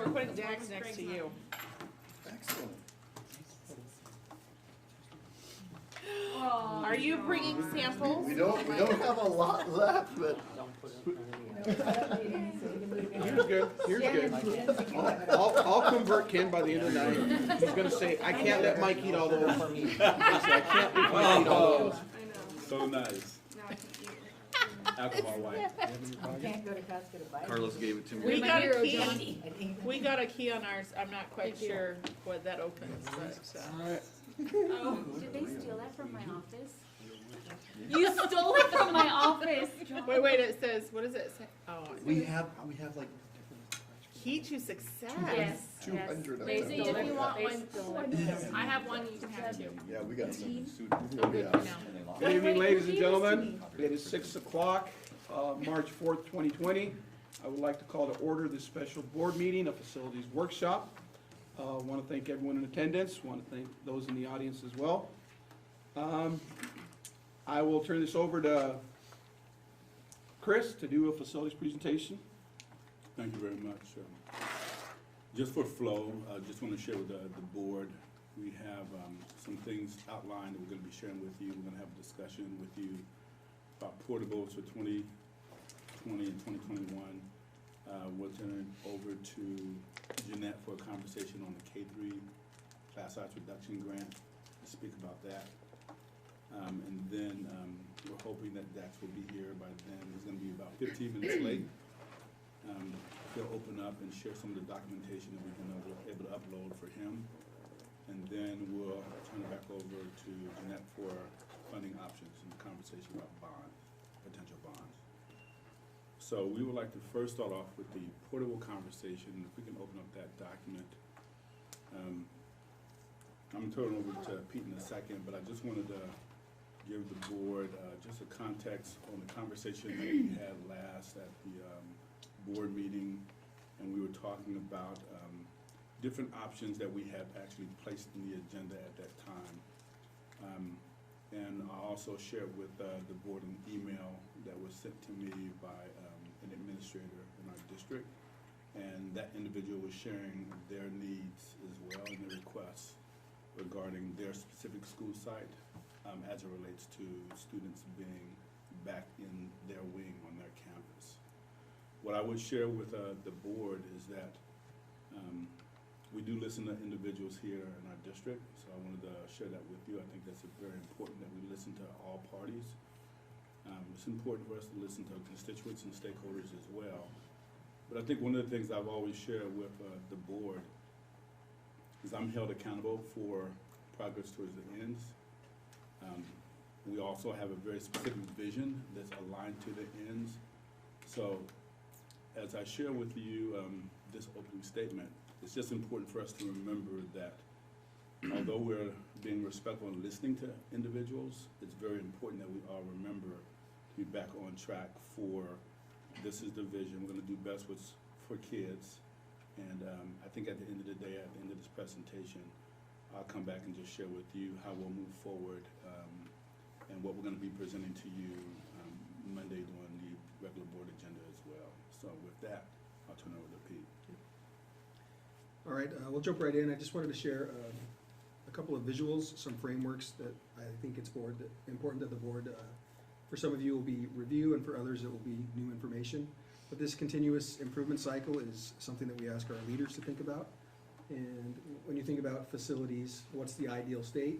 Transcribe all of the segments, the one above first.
We're putting Dax next to you. Excellent. Are you bringing samples? We don't have a lot left, but Here's good, here's good. I'll convert Ken by the end of the night. He's gonna say, I can't let Mike eat all those. He'll say, I can't let Mike eat all those. So nice. Alcohol white. Can't go to Costco to buy it. Carlos gave it to me. We got a key. Johnny, I think. We got a key on ours. I'm not quite sure what that opens, but. All right. Oh, did they steal that from my office? You stole it from my office. Wait, it says, what does it say? Oh, We have like key to success. Yes. 200 of They them. stole if you want They one. stole it. I have one, you can have two. Yeah, we got some soon. I'm good for now. Good evening, ladies and gentlemen. It is 6 o'clock, March 4th, 2020. I would like to call to order this special board meeting, a facilities workshop. I want to thank everyone in attendance. Want to thank those in the audience as well. I will turn this over to Chris to do a facilities presentation. Thank you very much. Just for flow, I just want to share with the board, we have some things outlined that we're going to be sharing with you. We're going to have a discussion with you about portables for 2020 and 2021. We'll turn over to Jeanette for a conversation on the K-3 class size reduction grant to speak about that. And then we're hoping that Dax will be here by then. He's going to be about 15 minutes late. He'll open up and share some of the documentation that we've been able to upload for him. And then we'll turn it back over to Jeanette for funding options and the conversation about bonds, potential bonds. So we would like to first start off with the portable conversation. If we can open up that document. I'm going to turn it over to Pete in a second, but I just wanted to give the board just a context on the conversation that we had last at the board meeting, and we were talking about different options that we had actually placed in the agenda at that time. And I also shared with the board an email that was sent to me by an administrator in our district, and that individual was sharing their needs as well and their requests regarding their specific school site as it relates to students being back in their wing on their campus. What I would share with the board is that we do listen to individuals here in our district, so I wanted to share that with you. I think that's very important that we listen to all parties. It's important for us to listen to constituents and stakeholders as well. But I think one of the things I've always shared with the board is I'm held accountable for progress towards the ends. We also have a very specific vision that's aligned to the ends. So as I share with you this opening statement, it's just important for us to remember that although we're being respectful and listening to individuals, it's very important that we all remember to be back on track for this is the vision. We're going to do best for kids. And I think at the end of the day, at the end of this presentation, I'll come back and just share with you how we'll move forward and what we're going to be presenting to you Monday during the regular board agenda as well. So with that, I'll turn it over to Pete. All right, we'll jump right in. I just wanted to share a couple of visuals, some frameworks that I think it's important that the board, for some of you will be review and for others it will be new information. But this continuous improvement cycle is something that we ask our leaders to think about. And when you think about facilities, what's the ideal state?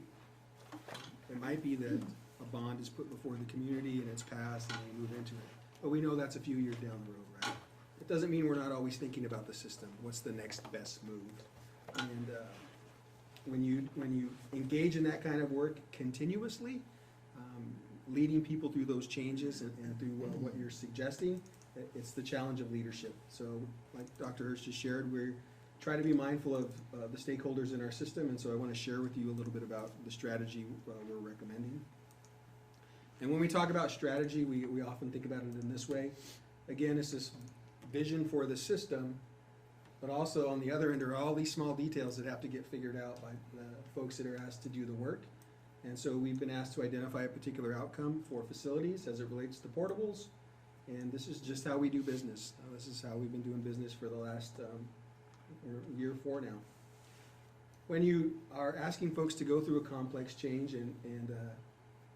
It might be that a bond is put before the community and it's passed and they move into it. But we know that's a few years down the road, right? It doesn't mean we're not always thinking about the system. What's the next best move? And when you engage in that kind of work continuously, leading people through those changes and through what you're suggesting, it's the challenge of leadership. So like Dr. Hurst just shared, we try to be mindful of the stakeholders in our system, and so I want to share with you a little bit about the strategy we're recommending. And when we talk about strategy, we often think about it in this way. Again, it's this vision for the system, but also on the other end are all these small details that have to get figured out by the folks that are asked to do the work. And so we've been asked to identify a particular outcome for facilities as it relates to portables, and this is just how we do business. This is how we've been doing business for the last We're year 4 now. When you are asking folks to go through a complex change, and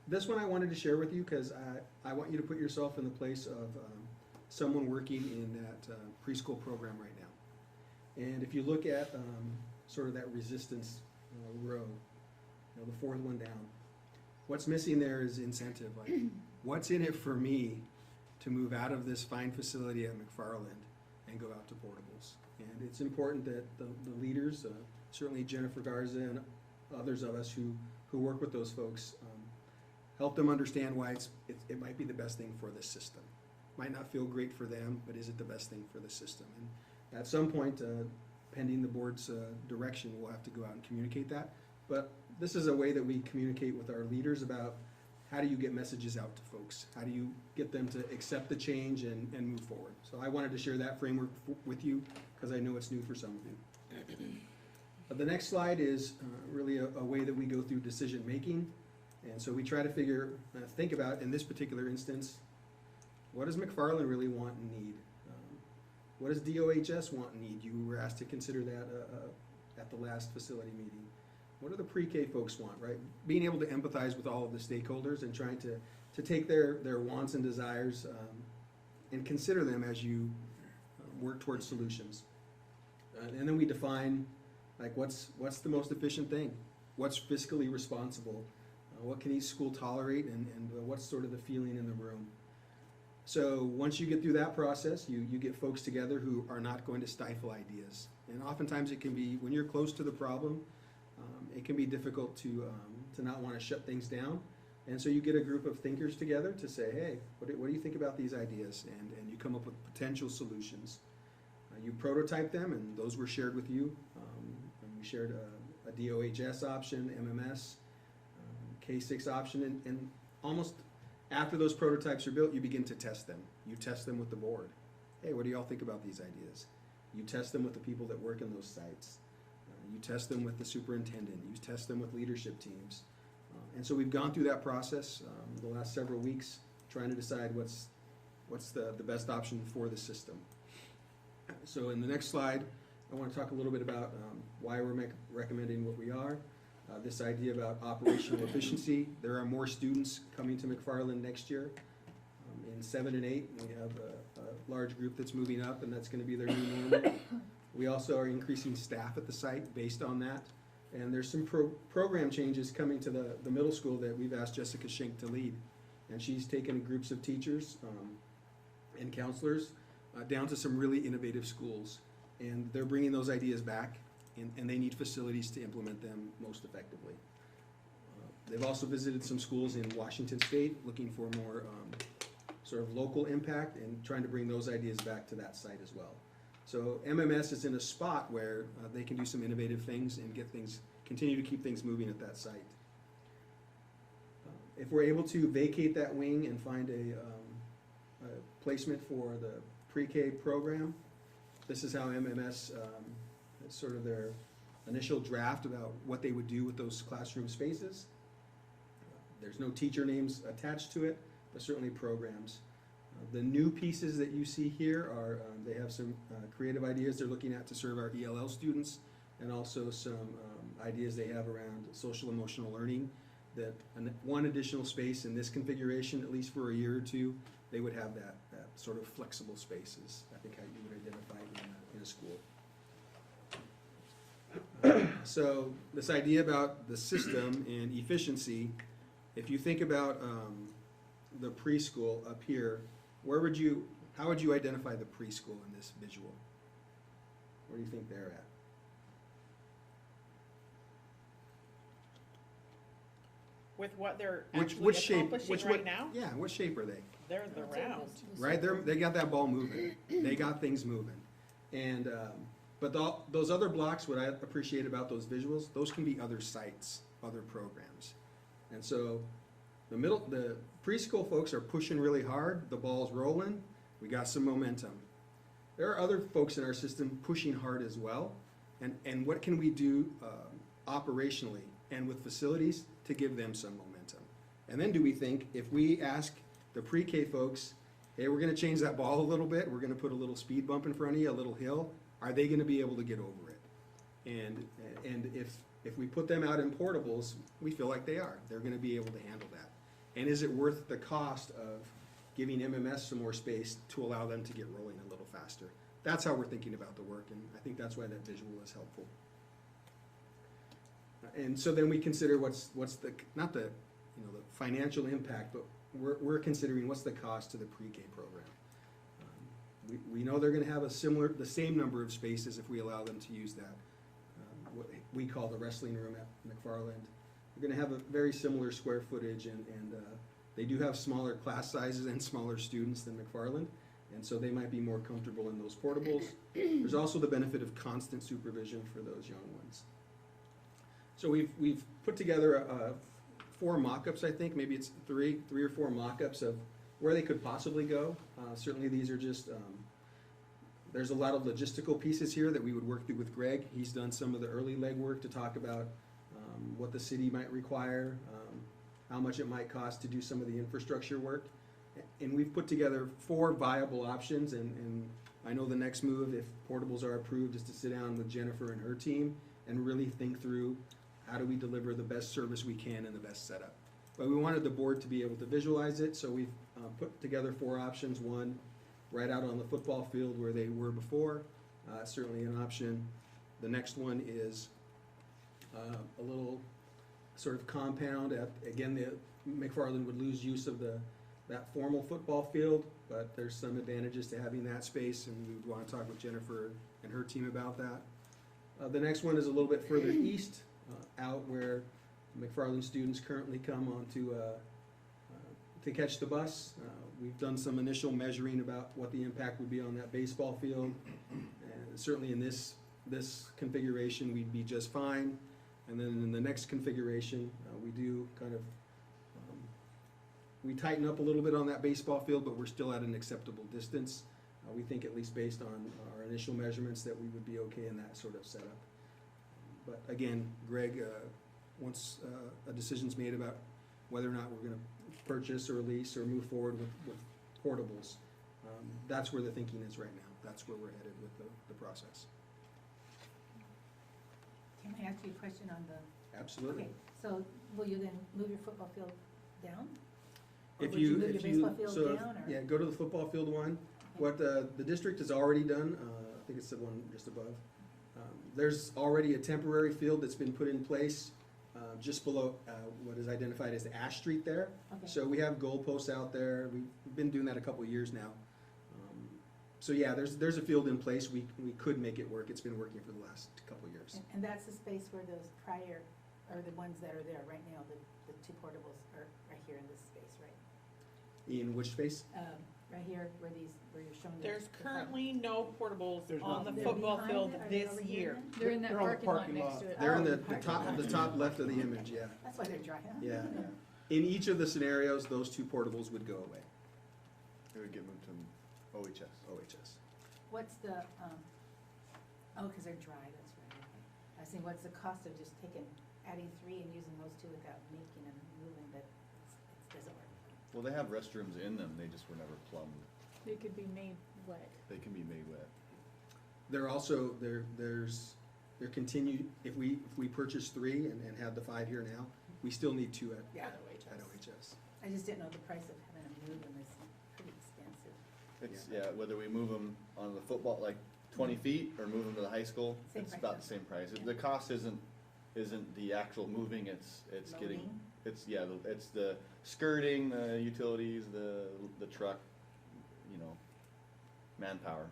this one I wanted to share with you because I want you to put yourself in the place of someone working in that preschool program right now. And if you look at sort of that resistance row, the 4th one down, what's missing there is incentive. Like, what's in it for me to move out of this fine facility at McFarland and go out to portables? And it's important that the leaders, certainly Jennifer Garza and others of us who work with those folks, help them understand why it might be the best thing for the system. Might not feel great for them, but is it the best thing for the system? And at some point, pending the board's direction, we'll have to go out and communicate that. But this is a way that we communicate with our leaders about how do you get messages out to folks? How do you get them to accept the change and move forward? So I wanted to share that framework with you because I know it's new for some of you. The next slide is really a way that we go through decision making. And so we try to think about, in this particular instance, what does McFarland really want and need? What does DOHS want and need? You were asked to consider that at the last facility meeting. What do the pre-K folks want, right? Being able to empathize with all of the stakeholders and trying to take their wants and desires and consider them as you work towards solutions. And then we define, like, what's the most efficient thing? What's fiscally responsible? What can each school tolerate, and what's sort of the feeling in the room? So once you get through that process, you get folks together who are not going to stifle ideas. And oftentimes it can be, when you're close to the problem, it can be difficult to not want to shut things down. And so you get a group of thinkers together to say, hey, what do you think about these ideas? And you come up with potential solutions. You prototype them, and those were shared with you. And we shared a DOHS option, MMS, K6 option, and almost after those prototypes are built, you begin to test them. You test them with the board. Hey, what do y'all think about these ideas? You test them with the people that work in those sites. You test them with the superintendent. You test them with leadership teams. And so we've gone through that process the last several weeks, trying to decide what's the best option for the system. So in the next slide, I want to talk a little bit about why we're recommending what we are. This idea about operational efficiency. There are more students coming to McFarland next year. In 7 and 8, we have a large group that's moving up, and that's going to be their new normal. We also are increasing staff at the site based on that. And there's some program changes coming to the middle school that we've asked Jessica Schenk to lead. And she's taken groups of teachers and counselors down to some really innovative schools. And they're bringing those ideas back, and they need facilities to implement them most effectively. They've also visited some schools in Washington State looking for more sort of local impact and trying to bring those ideas back to that site as well. So MMS is in a spot where they can do some innovative things and continue to keep things moving at that site. If we're able to vacate that wing and find a placement for the pre-K program, this is how MMS, sort of their initial draft about what they would do with those classroom spaces. There's no teacher names attached to it, but certainly programs. The new pieces that you see here are, they have some creative ideas they're looking at to serve our ELL students, and also some ideas they have around social emotional learning, that one additional space in this configuration, at least for a year or two, they would have that sort of flexible spaces, I think how you would identify in a school. So this idea about the system and efficiency, if you think about the preschool up here, how would you identify the preschool in this visual? Where do you think they're at? With what they're Which actually shape? accomplishing right now, Yeah, what shape are they? they're the round. Right, they got that ball moving. They got things moving. And, but those other blocks, what I appreciate about those visuals, those can be other sites, other programs. And so the preschool folks are pushing really hard, the ball's rolling, we got some momentum. There are other folks in our system pushing hard as well. And what can we do operationally and with facilities to give them some momentum? And then do we think, if we ask the pre-K folks, hey, we're gonna change that ball a little bit, we're gonna put a little speed bump in front of you, a little hill, are they gonna be able to get over it? And if we put them out in portables, we feel like they are. They're gonna be able to handle that. And is it worth the cost of giving MMS some more space to allow them to get rolling a little faster? That's how we're thinking about the work, and I think that's why that visual is helpful. And so then we consider what's the, not the, you know, the financial impact, but we're considering what's the cost to the pre-K program. We know they're gonna have the same number of spaces if we allow them to use that, what we call the wrestling room at McFarland. They're gonna have a very similar square footage, and they do have smaller class sizes and smaller students than McFarland, and so they might be more comfortable in those portables. There's also the benefit of constant supervision for those young ones. So we've put together 4 mock-ups, I think, maybe it's three or four mock-ups of where they could possibly go. Certainly these are just, there's a lot of logistical pieces here that we would work through with Greg. He's done some of the early legwork to talk about what the city might require, how much it might cost to do some of the infrastructure work. And we've put together 4 viable options, and I know the next move, if portables are approved, is to sit down with Jennifer and her team and really think through how do we deliver the best service we can and the best setup. But we wanted the board to be able to visualize it, so we've put together 4 options. One, right out on the football field where they were before, certainly an option. The next one is a little sort of compound. Again, the McFarland would lose use of that formal football field, but there's some advantages to having that space, and we would want to talk with Jennifer and her team about that. The next one is a little bit further east, out where McFarland students currently come on to catch the bus. We've done some initial measuring about what the impact would be on that baseball field. And certainly in this configuration, we'd be just fine. And then in the next configuration, we do kind of, we tighten up a little bit on that baseball field, but we're still at an acceptable distance. We think, at least based on our initial measurements, that we would be okay in that sort of setup. But again, Greg, once a decision's made about whether or not we're gonna purchase or lease or move forward with portables, that's where the thinking is right now. That's where we're headed with the process. Can I ask you a question on the? Absolutely. Okay, so will you then move your football field down? Or If would you you, move if your you, baseball field so, down, or? yeah, go to the football field one. What the district has already done, I think it's the one just above. There's already a temporary field that's been put in place, just below, what is identified as Ash Street there. Okay. So we have goalposts out there. We've been doing that a couple of years now. So yeah, there's a field in place. We could make it work. It's been working for the last couple of years. And that's the space where those prior, or the ones that are there right now, the 2 portables are right here in this space, right? In which space? Right here, where you're showing. There's the front. currently no portables There's on not. the They're football behind field it? Are they this over here year. then? They're in that They're on the parking lot parking next lot. to it. They're in Oh, the top left of the image, yeah. That's why they're dry, huh? Yeah. In each of the scenarios, those 2 portables would go away. It would get moved to OHS. OHS. What's the, because they're dry, that's right, okay. I was saying, what's the cost of just adding 3 and using those 2 without making them moving, but it doesn't work. Well, they have restrooms in them, they just were never plumbed. They could be made wet. They can be made wet. They're also, there's continued, if we purchase 3 and have the 5 here now, we still need 2 at Yeah. OHS. I just didn't know the price of having them move them is pretty expensive. It's, yeah, whether we move them on the football, like 20 feet, or move them to the high school, Same it's price. about the same price. Yeah. The cost isn't the actual moving, it's getting, Loading? it's, yeah, it's the skirting, the utilities, the truck, you know, manpower.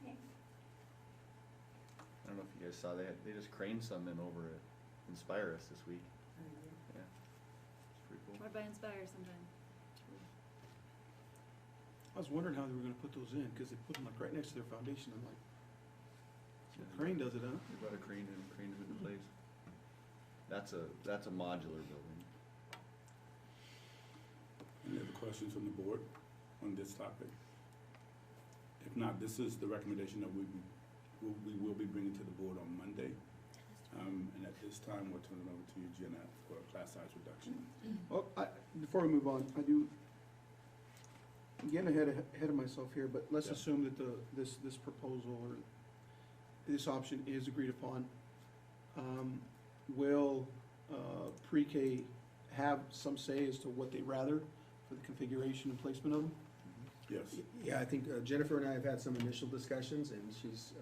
Okay. I don't know if you guys saw, they just craned some in over at Inspire Us this week. Yeah, it's pretty cool. What by Inspire sometime? I was wondering how they were gonna put those in, cause they put them like right next to their foundation. I'm like, so the crane does it, huh? They brought a crane them into place. That's a modular building. Any other questions from the board on this topic? If not, this is the recommendation that we will be bringing to the board on Monday. And at this time, we'll turn it over to you, Jeanette, for a class size reduction. Well, before we move on, I do, I'm getting ahead of myself here, but let's Yeah. assume that this proposal or this option is agreed upon. Will pre-K have some say as to what they'd rather for the configuration and placement of them? Yes. Yeah, I think Jennifer and I have had some initial discussions, and she's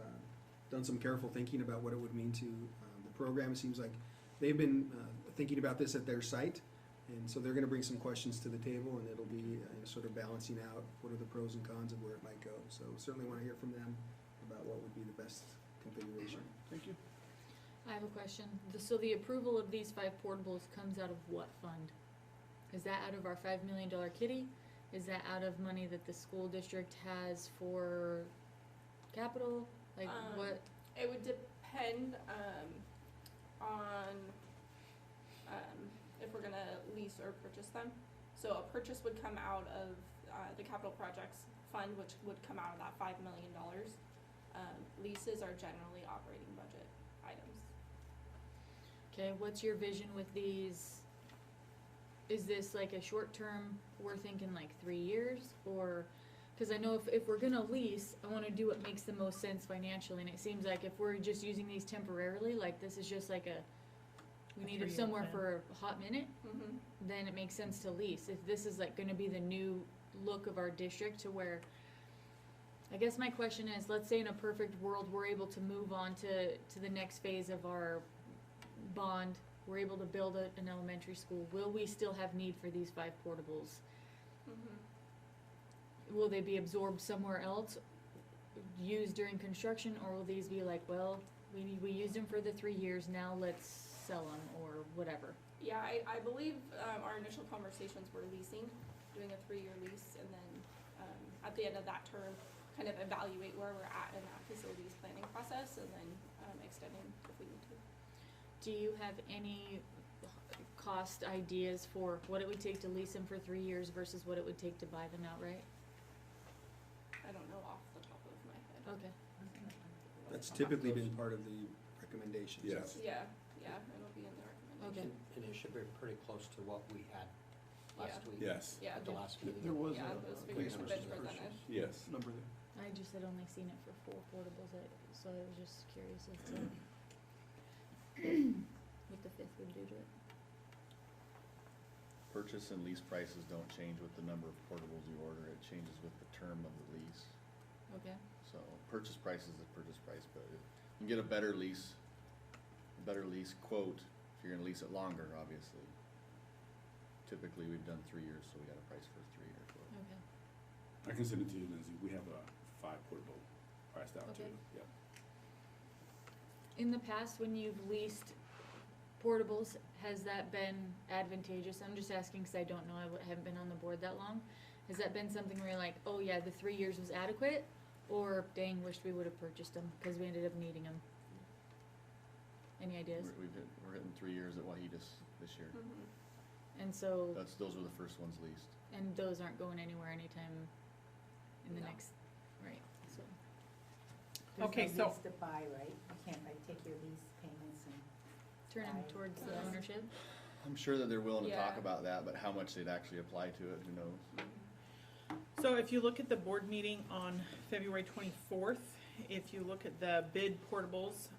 done some careful thinking about what it would mean to the program. It seems like they've been thinking about this at their site, and so they're gonna bring some questions to the table, and it'll be sort of balancing out what are the pros and cons of where it might go. So certainly wanna hear from them about what would be the best configuration. Thank you. I have a question. So the approval of these 5 portables comes out of what fund? Is that out of our $5 million kitty? Is that out of money that the school district has for capital? Like what? It would depend, on, if we're gonna lease or purchase them. So a purchase would come out of, the capital projects fund, which would come out of that $5 million. Leases are generally operating budget items. Okay, what's your vision with these? Is this like a short term, we're thinking like 3 years, or, cause I know if we're gonna lease, I wanna do what makes the most sense financially, and it seems like if we're just using these temporarily, like this is just like we A need it 3-year somewhere plan. for a hot minute, Mm-hmm. then it makes sense to lease. If this is like gonna be the new look of our district to where, I guess my question is, let's say in a perfect world, we're able to move on to the next phase of our bond, we're able to build an elementary school, will we still have need for these 5 portables? Mm-hmm. Will they be absorbed somewhere else, used during construction, or will these be like, well, we used them for the 3 years, now let's sell them, or whatever? Yeah, I believe, our initial conversations were leasing, doing a 3-year lease, and then, at the end of that term, kind of evaluate where we're at in that facilities planning process, and then, extending if we need to. Do you have any cost ideas for what it would take to lease them for 3 years versus what it would take to buy them outright? I don't know off the top of my head. Okay. That's typically been part of the recommendations. Yes. Yeah, it'll be in the recommendation. Okay. And it should be pretty close to what we had last week. Yes. Yeah, At the last meeting. There was yeah, a those figures have been purchase presented. Yes. number there. I just had only seen it for 4 portables, so I was just curious as to what the 5th would do to it. Purchase and lease prices don't change with the number of portables you order, it changes with the term of the lease. Okay. So purchase price is the purchase price, but you can get a better lease quote if you're gonna lease it longer, obviously. Typically, we've done 3 years, so we got a price for a 3-year quote. Okay. I can send it to you, Lindsay. We have a 5 portable priced out too. Okay. Yeah. In the past, when you've leased portables, has that been advantageous? I'm just asking because I don't know, I haven't been on the board that long. Has that been something where you're like, oh yeah, the 3 years was adequate? Or dang, wished we would have purchased them because we ended up needing them? Any ideas? We're hitting 3 years at Wahidas this year. Mm-hmm. And so, Those were the first ones leased. and those aren't going anywhere anytime in the No. next, right, so. Okay, There's so- no lease to buy, right? You can't like take your lease payments and, Turn them Right. towards the Yes. ownership? I'm sure that they're willing to talk Yeah. about that, but how much they'd actually apply to it, who knows? So if you look at the board meeting on February 24th, if you look at the bid portables,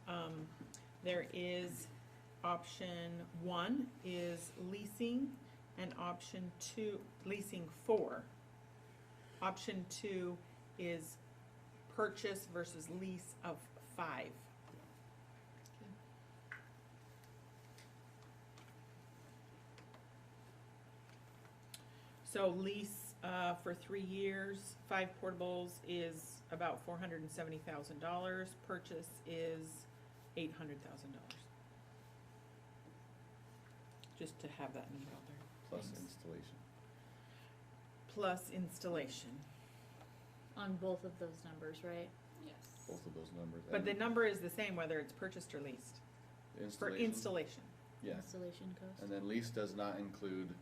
there is option 1 is leasing, and option 2, leasing 4. Option 2 is purchase versus lease of 5. So lease, for 3 years, 5 portables is about $470,000. Purchase is $800,000. Just to have that number out there. Plus Thanks. installation. Plus installation. On both of those numbers, right? Yes. Both of those numbers. But And the number is the same whether it's purchased or leased. For installation. Yeah, Installation cost? and then lease does not include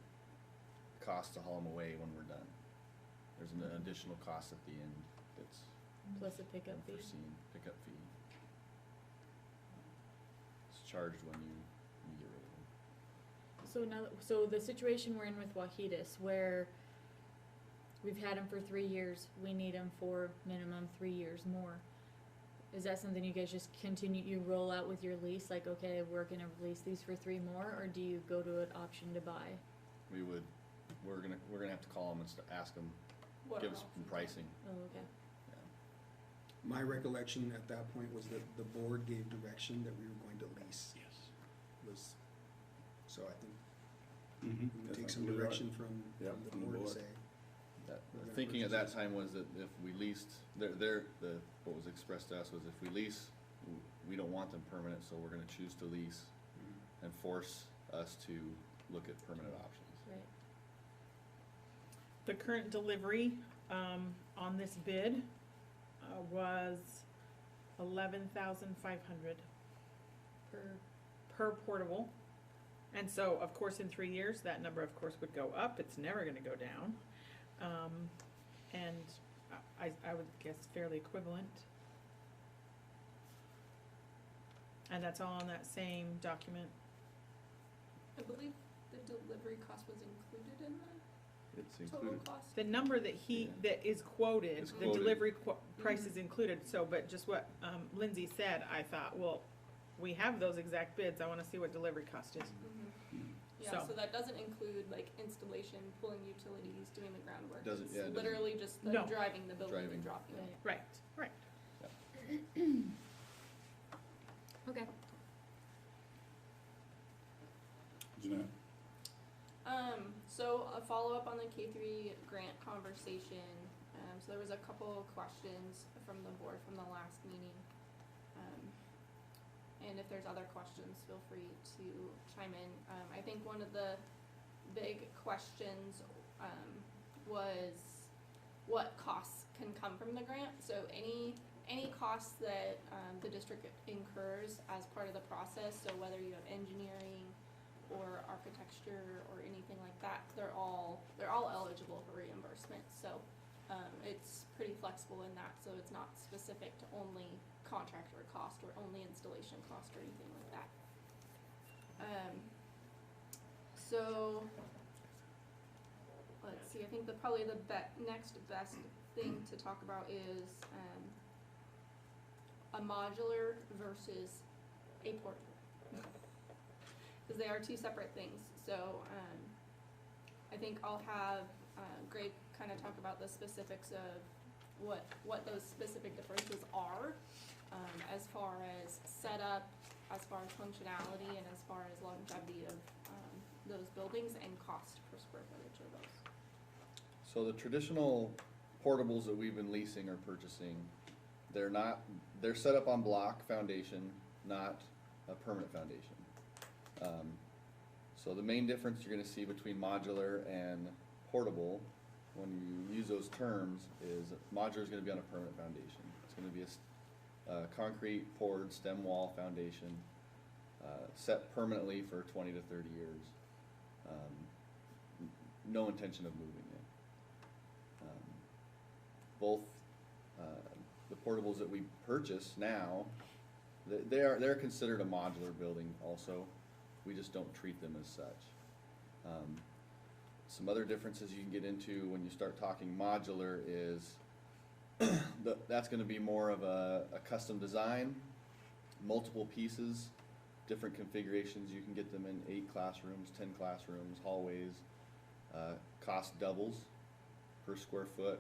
cost to haul them away when we're done. There's an additional cost at the end that's Plus a pickup fee? unforeseen, pickup fee. It's charged when you get rid of them. So now, so the situation we're in with Wahidas, where we've had them for 3 years, we need them for minimum 3 years more. Is that something you guys just continue, you roll out with your lease, like, okay, we're gonna lease these for 3 more, or do you go to an option to buy? We're gonna have to call them and ask them, What give are us some options? pricing. Oh, okay. My recollection at that point was that the board gave direction that we were going to lease. Yes. So I think Mm-hmm. we would take some direction from Yeah, the from the board to board. say. That, We're gonna thinking at purchase that time was that if we leased, what was expressed to us was if we lease, we don't want them permanent, so we're gonna choose to lease and force us to look at permanent options. Right. The current delivery, on this bid, was 11,500 per portable. And so, of course, in 3 years, that number, of course, would go up. It's never gonna go down. And I would guess fairly equivalent. And that's all on that same document. I believe the delivery cost was included in It's the total included. cost. The number that that is quoted, Is the quoted. delivery price is included, so, but just what, Lindsay said, I thought, well, we have those exact bids, I wanna see what delivery cost is. Yeah, So- so that doesn't include like installation, pulling utilities, doing the groundwork. Doesn't- It's yeah, it doesn't. literally just the No. driving the building Driving. and dropping it. Right. Right. Okay. Jeanette? So a follow-up on the K3 grant conversation. So there was a couple questions from the board from the last meeting. And if there's other questions, feel free to chime in. I think one of the big questions, was what costs can come from the grant. So any costs that, the district incurs as part of the process, so whether you have engineering or architecture or anything like that, they're all eligible for reimbursement. So, it's pretty flexible in that, so it's not specific to only contractor cost or only installation cost or anything like that. So, let's see, I think probably the next best thing to talk about is, a modular versus a portable. Because they are two separate things, so, I think I'll have, Greg kind of talk about the specifics of what those specific differences are, as far as setup, as far as functionality, and as far as longevity of, those buildings and cost per square footage of those. So the traditional portables that we've been leasing or purchasing, they're set up on block foundation, not a permanent foundation. So the main difference you're gonna see between modular and portable, when you use those terms, is modular is gonna be on a permanent foundation. It's gonna be a concrete poured stem wall foundation, set permanently for 20 to 30 years. No intention of moving it. Both the portables that we purchase now, they're considered a modular building also. We just don't treat them as such. Some other differences you can get into when you start talking modular is that's gonna be more of a custom design, multiple pieces, different configurations. You can get them in 8 classrooms, 10 classrooms, hallways. Cost doubles per square foot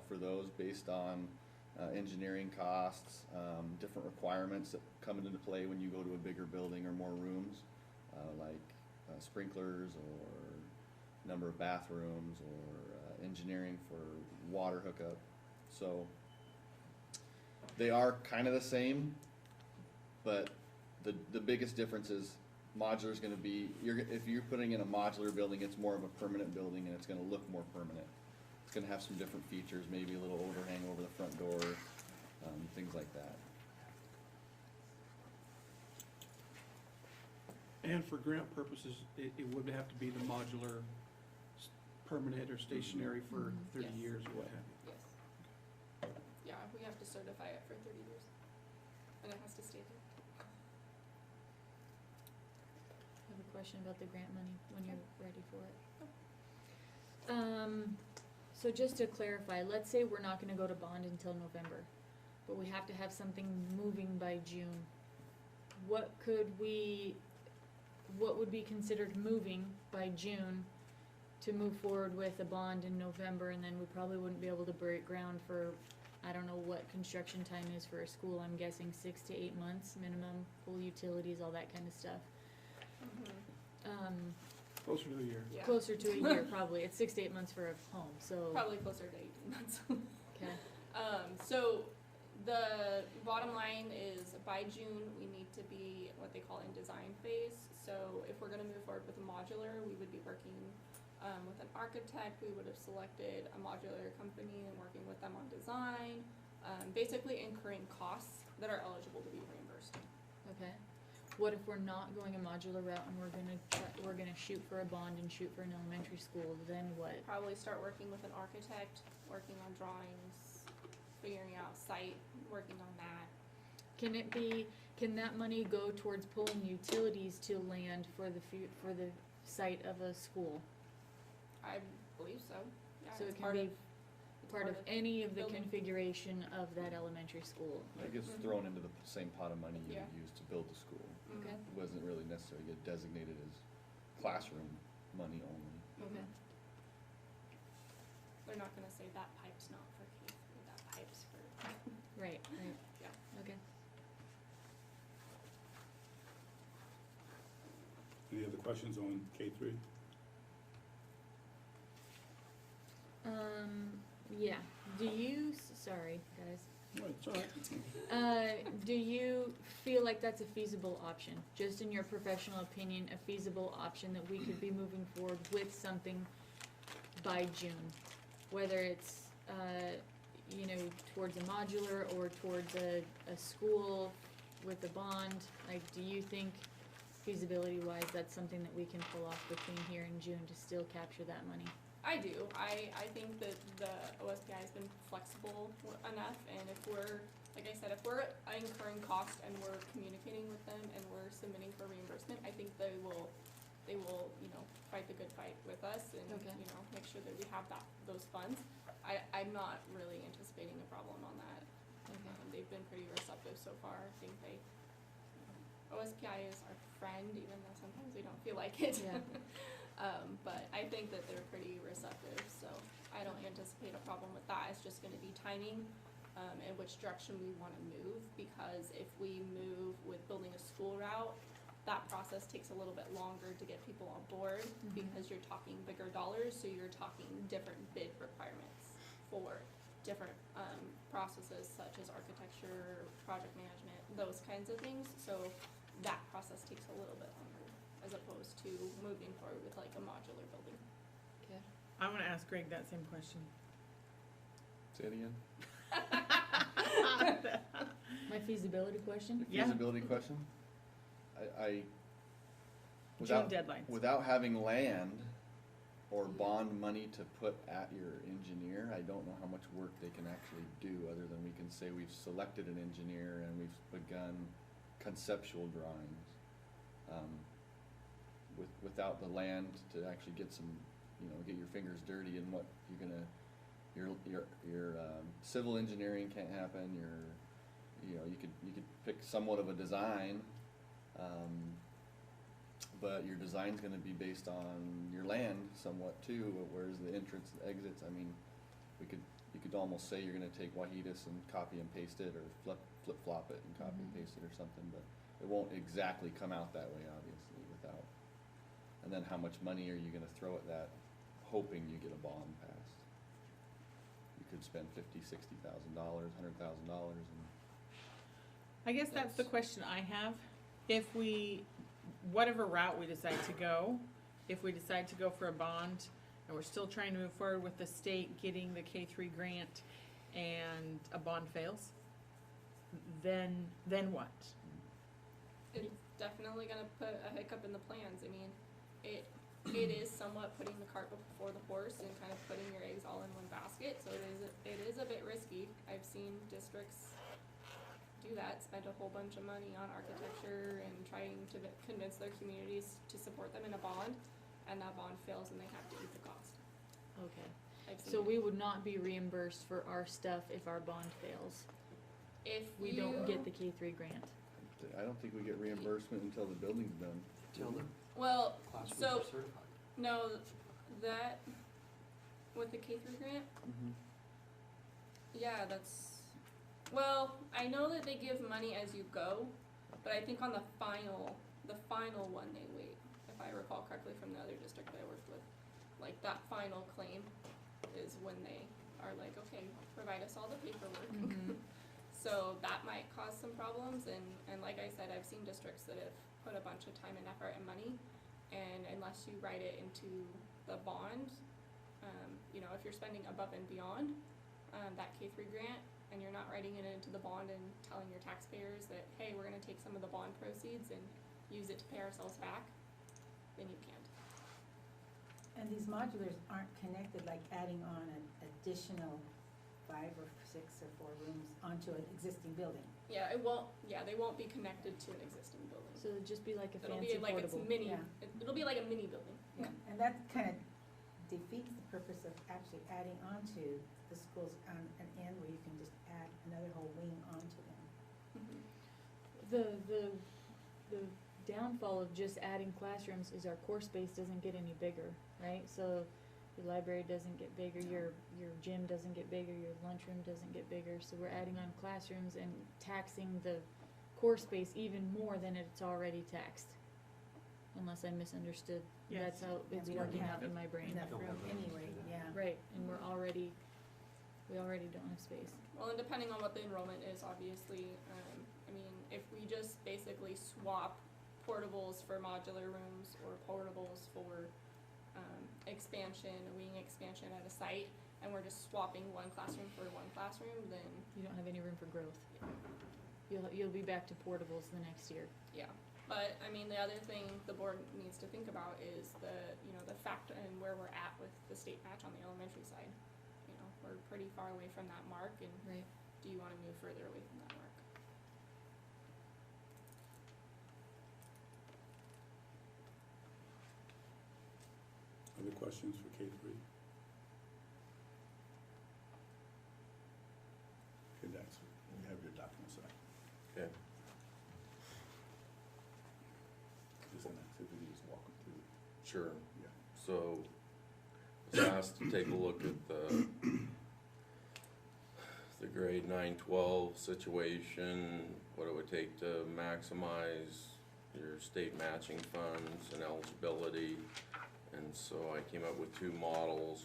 for those based on engineering costs, different requirements that come into play when you go to a bigger building or more rooms, like sprinklers or number of bathrooms or engineering for water hookup. So they are kind of the same, but the biggest difference is modular is going to be, if you're putting in a modular building, it's more of a permanent building and it's going to look more permanent. It's going to have some different features, maybe a little overhang over the front door, things like that. And for grant purposes, it would have to be the modular, permanent or stationary for 30 Yes. years or what have you. Yes. Yeah, we have to certify it for 30 years, and it has to stay there. I have a question about the grant money when you're ready for it. So just to clarify, let's say we're not gonna go to bond until November, but we have to have something moving by June. What would be considered moving by June to move forward with a bond in November, and then we probably wouldn't be able to break ground for, I don't know what construction time is for a school, I'm guessing 6 to 8 months minimum, full utilities, all that kind of stuff. Closer to a year. Yeah. Closer to a year probably, it's 6 to 8 months for a home, so, Probably closer to 18 months. okay, So the bottom line is by June, we need to be what they call in design phase. So if we're gonna move forward with a modular, we would be working with an architect. We would have selected a modular company and working with them on design, basically incurring costs that are eligible to be reimbursed. okay. What if we're not going a modular route and we're gonna shoot for a bond and shoot for an elementary school, then what? Probably start working with an architect, working on drawings, figuring out site, working on that. Can that money go towards pulling utilities to land for the site of a school? I believe so. Yeah, So it's it can be it's part of any of the building. configuration of that elementary school? It gets thrown into the same pot of money you Yeah. would use to build the school. Mhm. Okay, It wasn't really necessarily get designated as classroom money only. okay. They're not gonna say that pipe's not for K3, that pipe's for. Right, right. Yeah. Okay. Any other questions on K3? Yeah, do you, sorry, guys. No, it's all right. Do you feel like that's a feasible option? Just in your professional opinion, a feasible option that we could be moving forward with something by June? Whether it's, towards a modular or towards a school with a bond, like, do you think feasibility wise, that's something that we can pull off between here and June to still capture that money? I do. I think that the OSPI has been flexible enough, and if we're, like I said, if we're incurring cost and we're communicating with them and we're submitting for reimbursement, I think they will, fight the good fight with us and, Okay. make sure that we have those funds. I'm not really anticipating a problem on that. Okay. They've been pretty receptive so far. I think OSPI is our friend, even though sometimes we don't feel like it. Yeah. But I think that they're pretty receptive, so I don't anticipate a problem with that. It's just gonna be timing, and which direction we wanna move, because if we move with building a school route, that process takes a little bit longer to get people on board, because you're talking bigger dollars, so you're talking different bid requirements for different, processes such as architecture, project management, those kinds of things, so that process takes a little bit longer, as opposed to moving forward with like a modular building. Okay. I wanna ask Greg that same question. Say it again? My feasibility question? The Yeah. feasibility question? I, June without, deadlines. without having land or bond money to put at your engineer, I don't know how much work they can actually do, other than we can say we've selected an engineer and we've begun conceptual drawings. Without the land to actually get some, get your fingers dirty in what you're gonna, your civil engineering can't happen, you could pick somewhat of a design, but your design's gonna be based on your land somewhat too, where's the entrance, the exits, I mean, you could almost say you're gonna take Wahidas and copy and paste it, or flip-flop it and copy and paste it or something, but it won't exactly come out that way, obviously, without. And then how much money are you gonna throw at that, hoping you get a bond passed? You could spend $50,000, $60,000, $100,000, and I guess that's the question I have. If we, whatever route we decide to go, if we decide to go for a bond, and we're still trying to move forward with the state getting the K3 grant, and a bond fails, then what? It's definitely gonna put a hiccup in the plans. I mean, it is somewhat putting the cart before the horse and kind of putting your eggs all in one basket, so it is a bit risky. I've seen districts do that, spend a whole bunch of money on architecture and trying to convince their communities to support them in a bond, and that bond fails and they have to eat the cost. Okay. I've seen So it. we would not be reimbursed for our stuff if our bond fails. If We don't get the K3 grant. I don't think we get reimbursement until the building's done. Till the Well, classrooms so, are certified. no, that, with the K3 grant, yeah, that's, well, I know that they give money as you go, but I think on the final one they wait, if I recall correctly from the other district that I worked with. Like, that final claim is when they are like, okay, provide us all the paperwork. So that might cause some problems, and like I said, I've seen districts that have put a bunch of time and effort and money, and unless you write it into the bond, you know, if you're spending above and beyond, that K3 grant, and you're not writing it into the bond and telling your taxpayers that, hey, we're gonna take some of the bond proceeds and use it to pay ourselves back, then you can't. And these modulars aren't connected, like adding on an additional 5 or 6 or 4 rooms onto an existing building. Yeah, they won't be connected to an existing building. So it'd just be like a It'll fancy be like it's portable. mini, Yeah. it'll be like a mini building. Yeah, and that kind of defeats the purpose of actually adding onto the schools on an end where you can just add another whole wing onto them. The downfall of just adding classrooms is our core space doesn't get any bigger, right? So your library doesn't get bigger, your gym doesn't get bigger, your lunchroom doesn't get bigger. So we're adding on classrooms and taxing the core space even more than it's already taxed. Unless I misunderstood. Yes. That's how Yeah, it's we don't working have out in my brain. Enough Don't room have room anyway, to do that. yeah. Right, and we already don't have space. Well, and depending on what the enrollment is, obviously, I mean, if we just basically swap portables for modular rooms or portables for expansion, wing expansion at a site, and we're just swapping one classroom for one classroom, then You don't have any room for growth. You'll be back to portables the next year. yeah. But, I mean, the other thing the board needs to think about is the fact and where we're at with the state match on the elementary side. You know, we're pretty far away from that mark, and Right. do you wanna move further away from that mark? Other questions for K3? Okay, that's, you have your documents, sir. Okay. Just an activity, just walk them through. Sure. Yeah. So, I was asked to take a look at the grade 9-12 situation, what it would take to maximize your state matching funds and eligibility. And so I came up with two models,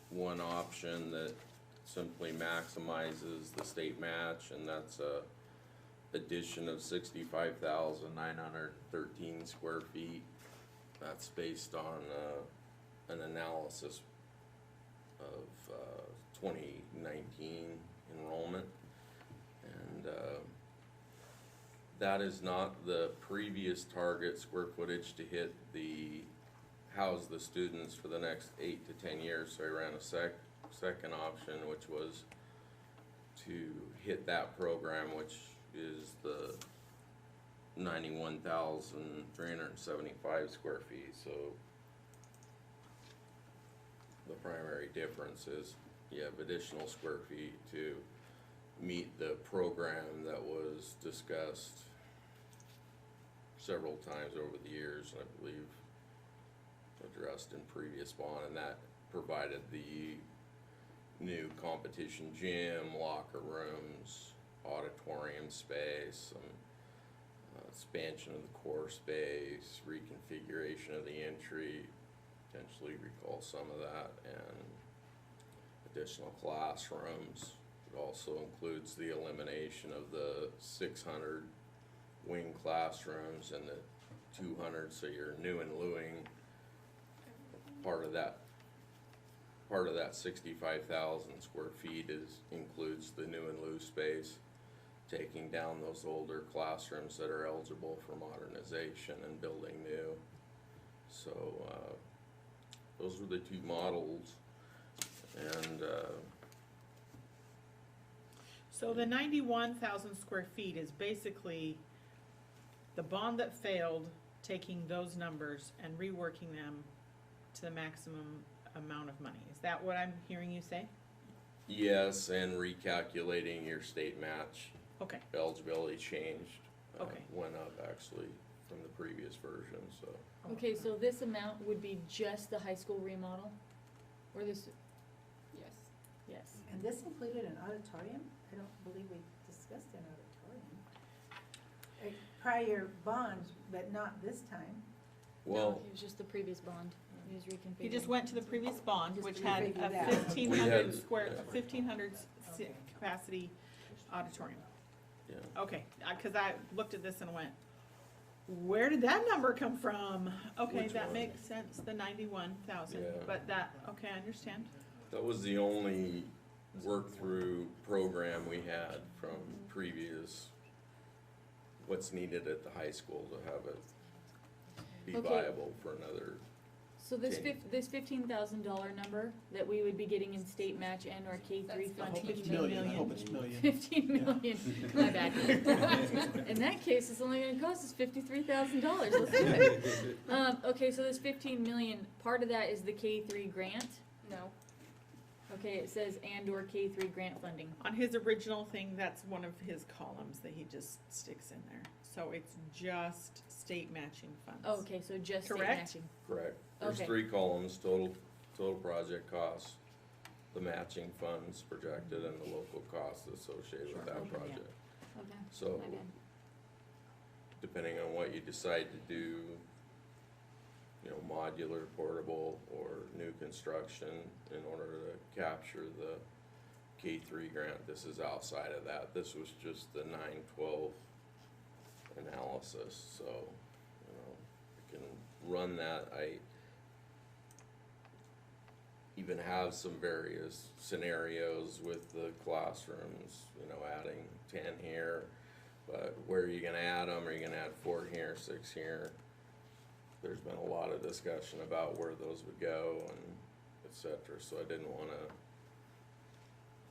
one option that simply maximizes the state match, and that's a addition of 65,913 square feet. That's based on an analysis of 2019 enrollment. And that is not the previous target square footage to hit house the students for the next 8 to 10 years. So I ran a second option, which was to hit that program, which is the 91,375 square feet. So the primary difference is you have additional square feet to meet the program that was discussed several times over the years, and I believe addressed in previous bond, and that provided the new competition gym, locker rooms, auditorium space, some expansion of the core space, reconfiguration of the entry, potentially recall some of that, and additional classrooms. It also includes the elimination of the 600 wing classrooms and the 200, so your new and Lewing, part of that 65,000 square feet includes the new and Lew space, taking down those older classrooms that are eligible for modernization and building new. So those were the two models, and So the 91,000 square feet is basically the bond that failed, taking those numbers and reworking them to the maximum amount of money. Is that what I'm hearing you say? Yes, and recalculating your state match Okay, eligibility changed. Okay. Went up actually from the previous version, so. Okay, so this amount would be just the high school remodel? Or this, Yes. yes. And this included an auditorium? I don't believe we discussed an auditorium. Prior bonds, but not this time. No, Well, it was just the previous bond. He was reconfiguring. he just went to the previous bond, Just which had refigured a that. 1,500 We square, had- 1,500 Okay. capacity auditorium. yeah, Okay, cause I looked at this and went, where did that number come from? Okay, Which that one? makes sense, the 91,000, Yeah. but that, okay, I understand. that was the only work-through program we had from previous, what's needed at the high school to have it be Okay. viable for another. So this Okay. this $15,000 number that we would be getting in state match and or K three That's I hope funding. it's million, I hope it's million. 15 million, my bad. In that case, it's only gonna cost us $53,000, let's do it. Okay, so this 15 million, part of that is the K3 grant. No. Okay, it says and or K3 grant funding. On his original thing, that's one of his columns that he just sticks in there. So it's just state matching funds. Oh, okay, so just state Correct? matching. Correct. There's Okay. 3 columns, total project costs, the matching funds projected, and the local costs associated with that Okay, yeah. project. Okay, So, my bad. depending on what you decide to do, you know, modular, portable, or new construction, in order to capture the K3 grant, this is outside of that. This was just the 9/12 analysis, so, you know, you can run that. I even have some various scenarios with the classrooms, you know, adding 10 here, but where are you gonna add them? Are you gonna add 4 here, 6 here? There's been a lot of discussion about where those would go and et cetera, so I didn't wanna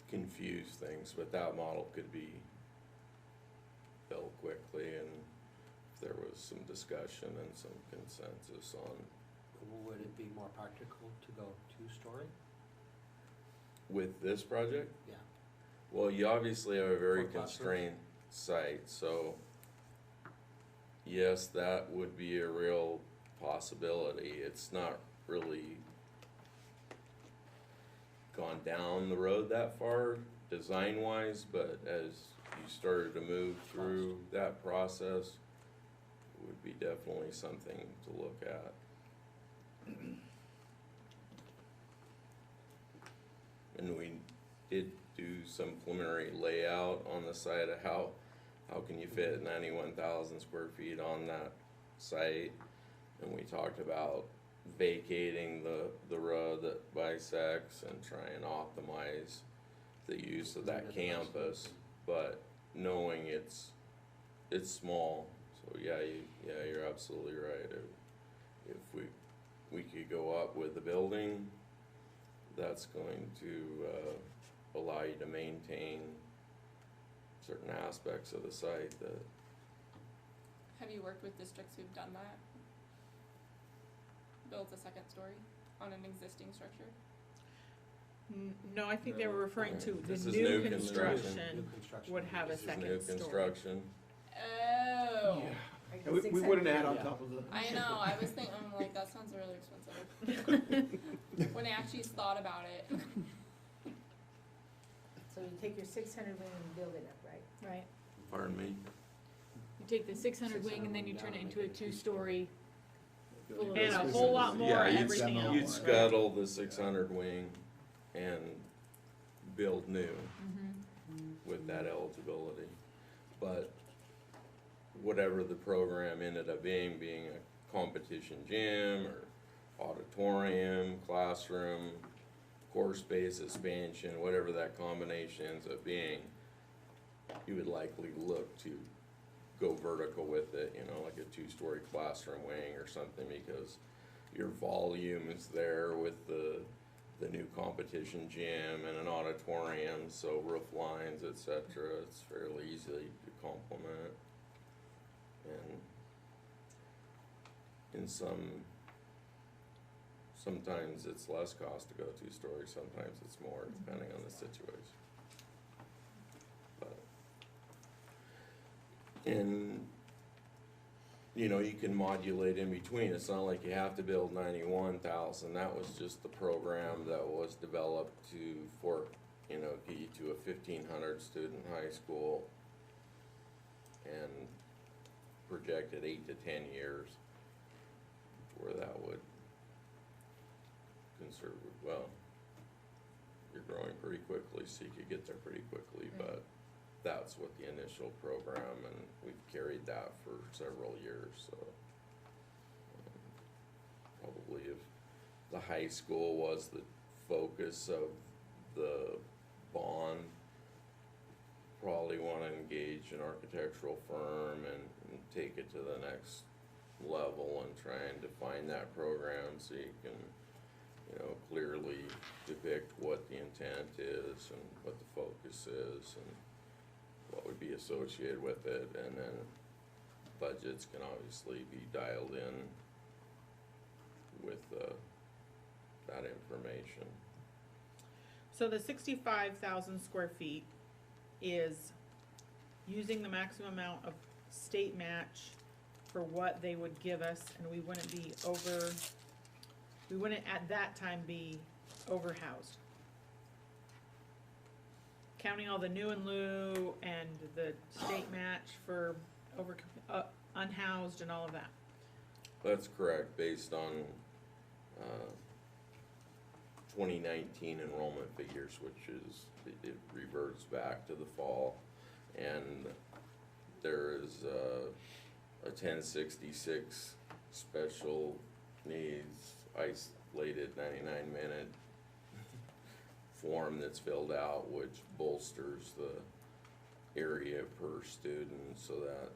confuse things, but that model could be built quickly, and if there was some discussion and some consensus on Would it be more practical to go 2-story? with this project. Yeah. Well, you obviously have a very For classrooms? constrained site, so yes, that would be a real possibility. It's not really gone down the road that far design-wise, but as you started to move through that process, it would be definitely something to look at. And we did do some preliminary layout on the site of how can you fit 91,000 square feet on that site? And we talked about vacating the road that bisects and try and optimize the use of that campus, but knowing it's small, so you're absolutely right. If we could go up with the building, that's going to allow you to maintain certain aspects of the site that. Have you worked with districts who've done that? Built a second story on an existing structure? No, I think they were referring to This the is new new construction. construction New construction. would have a This is new second story. construction. Oh. Like Yeah, the we wouldn't 600 add on Yeah. top of the. I know, I was thinking, I'm like, that sounds really expensive. When I actually thought about it. So you take your 600 wing and build it up, right? Right. Pardon me? You take the 600 wing and then you turn it into a 2-story. full of- And a whole lot more Yeah, everything else. you'd scuttle the 600 wing and build new Mhm. with that eligibility. But whatever the program ended up being a competition gym or auditorium, classroom, course space expansion, whatever that combination ends up being, you would likely look to go vertical with it, you know, like a 2-story classroom wing or something, because your volume is there with the new competition gym and an auditorium, so roof lines, et cetera, it's fairly easy to complement. And in some Sometimes it's less cost to go two-story, sometimes it's more, depending on the situation. But, and, you know, you can modulate in between. It's not like you have to build 91,000. That was just the program that was developed for, you know, get you to a 1,500 student high school and projected 8 to 10 years where that would conserve, well, you're growing pretty quickly, so you could get there pretty quickly, Right. but that's what the initial program, and we've carried that for several years, so. Probably if the high school was the focus of the bond, probably wanna engage an architectural firm and take it to the next level and try and define that program so you can, you know, clearly depict what the intent is and what the focus is and what would be associated with it, and then budgets can obviously be dialed in with that information. So the 65,000 square feet is using the maximum amount of state match for what they would give us, and we wouldn't at that time be overhoused. Counting all the new and lieu and the state match for unhoused and all of that. That's correct, based on 2019 enrollment figures, which is, it reverts back to the fall. And there is a 1066 special needs isolated 99-minute form that's filled out, which bolsters the area per student, so that,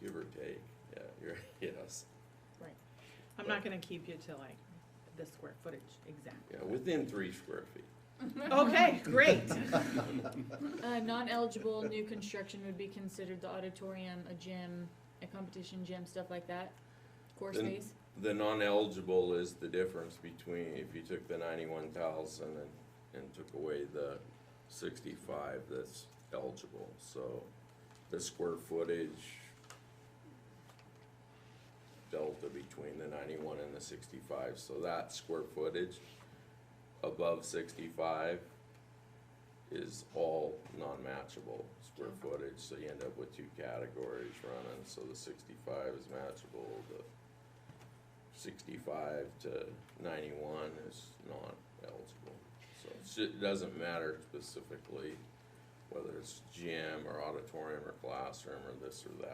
give or take, yes. Right. I'm not gonna keep you to like the square footage exact. Yeah, within 3 square feet. Okay, great. Non-eligible new construction would be considered the auditorium, a gym, a competition gym, stuff like that, core Then- space. The non-eligible is the difference between, if you took the 91,000 and took away the 65 that's eligible, so the square footage delta between the 91 and the 65, so that square footage above 65 is all non-matchable square footage, so you end up with 2 categories running, so the 65 is matchable, the 65 to 91 is not eligible. So it doesn't matter specifically whether it's gym or auditorium or classroom or this or that.